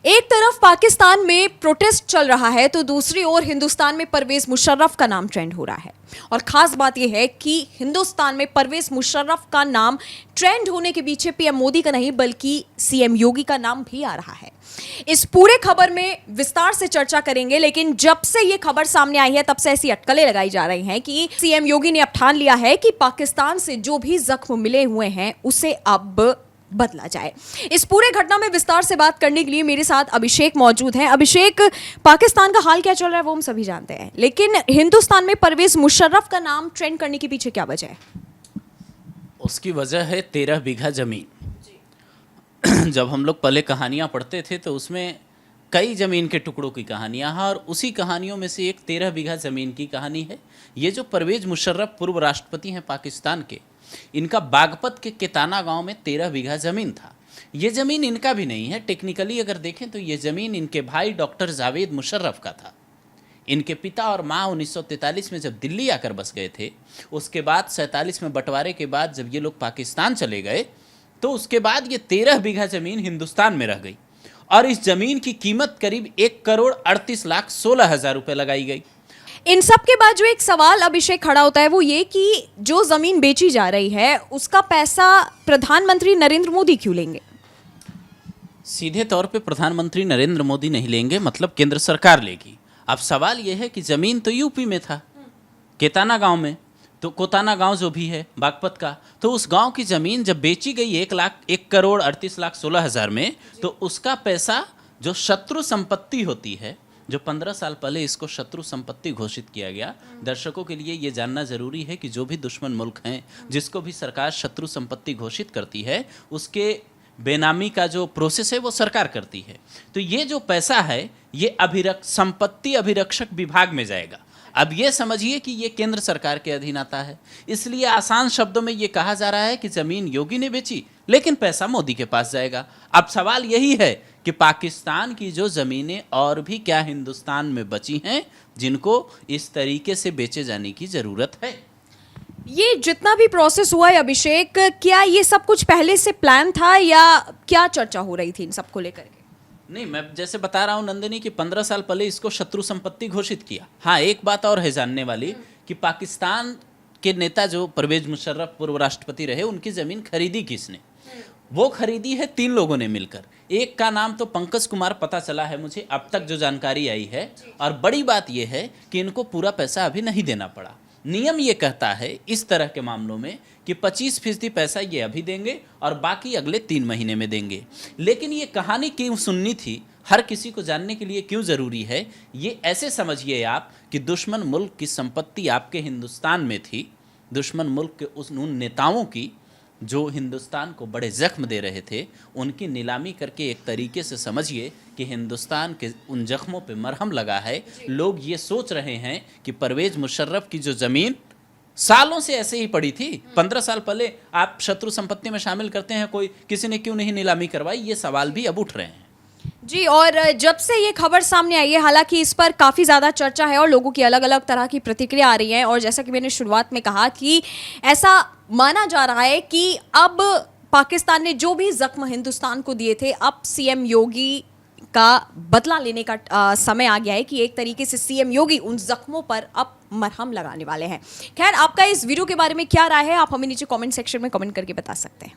एक तरफ पाकिस्तान में प्रोटेस्ट चल रहा है तो दूसरी ओर हिंदुस्तान में परवेज मुशर्रफ का नाम ट्रेंड हो रहा है। और खास बात यह है कि हिंदुस्तान में परवेज मुशर्रफ का नाम ट्रेंड होने के पीछे पीएम मोदी का नहीं बल्कि सीएम योगी का नाम भी आ रहा है। इस पूरे खबर में विस्तार से चर्चा करेंगे, लेकिन जब से यह खबर सामने आई है तब से ऐसी अटकलें लगाई जा रही हैं कि सीएम योगी ने अब ठान लिया है कि पाकिस्तान से जो भी जख्म मिले हुए हैं उसे अब बदला जाए। इस पूरे घटना में विस्तार से बात करने के लिए मेरे साथ अभिषेक मौजूद हैं। अभिषेक, पाकिस्तान का हाल क्या चल रहा है वो हम सभी जानते हैं, लेकिन हिंदुस्तान में परवेज मुशर्रफ का नाम ट्रेंड करने के पीछे क्या वजह है? उसकी वजह है 13 बीघा जमीन। जब हम लोग पहले कहानियां पढ़ते थे तो उसमें कई ज़मीन के टुकड़ों की कहानियां हैं और उसी कहानियों में से एक 13 बीघा ज़मीन की कहानी है। ये जो परवेज मुशर्रफ पूर्व राष्ट्रपति हैं पाकिस्तान के, इनका बागपत के केताना गांव में 13 बीघा ज़मीन था। ये ज़मीन इनका भी नहीं है, टेक्निकली अगर देखें तो ये ज़मीन इनके भाई डॉक्टर जावेद मुशर्रफ का था। इनके पिता और माँ 1943 में जब दिल्ली आकर बस गए थे, उसके बाद 47 में बंटवारे के बाद जब ये लोग पाकिस्तान चले गए तो उसके बाद ये 13 बीघा ज़मीन हिंदुस्तान में रह गई और इस ज़मीन की कीमत करीब 1,38,16,000 रुपये लगाई गई। इन सब के बाद जो एक सवाल अभिषेक खड़ा होता है वो ये कि जो जमीन बेची जा रही है उसका पैसा प्रधानमंत्री नरेंद्र मोदी क्यों लेंगे? सीधे तौर पे प्रधानमंत्री नरेंद्र मोदी नहीं लेंगे, मतलब केंद्र सरकार लेगी। अब सवाल यह है कि ज़मीन तो यूपी में था, केताना गांव में, तो कोताना गांव जो भी है बागपत का, तो उस गांव की ज़मीन जब बेची गई 1,38,16,000 में, तो उसका पैसा जो शत्रु संपत्ति होती है, जो 15 साल पहले इसको शत्रु संपत्ति घोषित किया गया। दर्शकों के लिए ये जानना जरूरी है कि जो भी दुश्मन मुल्क हैं जिसको भी सरकार शत्रु संपत्ति घोषित करती है उसके बेनामी का जो प्रोसेस है वो सरकार करती है। तो ये जो पैसा है ये संपत्ति अभिरक्षक विभाग में जाएगा। अब ये समझिए कि ये केंद्र सरकार के अधीन आता है, इसलिए आसान शब्दों में ये कहा जा रहा है कि ज़मीन योगी ने बेची लेकिन पैसा मोदी के पास जाएगा। अब सवाल यही है कि पाकिस्तान की जो ज़मीनें और भी क्या हिंदुस्तान में बची हैं जिनको इस तरीके से बेचे जाने की ज़रूरत है। ये जितना भी प्रोसेस हुआ है अभिषेक, क्या ये सब कुछ पहले से प्लान था या क्या चर्चा हो रही थी इन सबको लेकर के? नहीं, मैं जैसे बता रहा हूँ नंदिनी कि 15 साल पहले इसको शत्रु संपत्ति घोषित किया। हाँ, एक बात और है जानने वाली कि पाकिस्तान के नेता जो परवेज मुशर्रफ पूर्व राष्ट्रपति रहे, उनकी ज़मीन खरीदी किसने? वो खरीदी है 3 लोगों ने मिलकर। एक का नाम तो पंकज कुमार पता चला है मुझे, अब तक जो जानकारी आई है, और बड़ी बात यह है कि इनको पूरा पैसा अभी नहीं देना पड़ा। नियम ये कहता है इस तरह के मामलों में कि 25% पैसा ये अभी देंगे और बाकी अगले 3 महीने में देंगे। लेकिन ये कहानी क्यों सुननी थी, हर किसी को जानने के लिए क्यों ज़रूरी है, ये ऐसे समझिए आप कि दुश्मन मुल्क की संपत्ति आपके हिंदुस्तान में थी, दुश्मन मुल्क के उन नेताओं की जो हिंदुस्तान को बड़े जख्म दे रहे थे, उनकी नीलामी करके एक तरीके से समझिए कि हिंदुस्तान के उन जख्मों पे मरहम लगा है। लोग ये सोच रहे हैं कि परवेज मुशर्रफ की जो ज़मीन सालों से ऐसे ही पड़ी थी, 15 साल पहले आप शत्रु संपत्ति में शामिल करते हैं, कोई किसी ने क्यों नहीं नीलामी करवाई, ये सवाल भी अब उठ रहे हैं। जी, और जब से ये खबर सामने आई है, हालांकि इस पर काफ़ी ज़्यादा चर्चा है और लोगों की अलग अलग तरह की प्रतिक्रिया आ रही है, और जैसा कि मैंने शुरुआत में कहा कि ऐसा माना जा रहा है कि अब पाकिस्तान ने जो भी जख्म हिंदुस्तान को दिए थे, अब सीएम योगी का बदला लेने का समय आ गया है कि एक तरीके से सीएम योगी उन जख्मों पर अब मरहम लगाने वाले हैं। खैर, आपका इस वीडियो के बारे में क्या राय है, आप हमें नीचे कमेंट सेक्शन में कमेंट करके बता सकते हैं।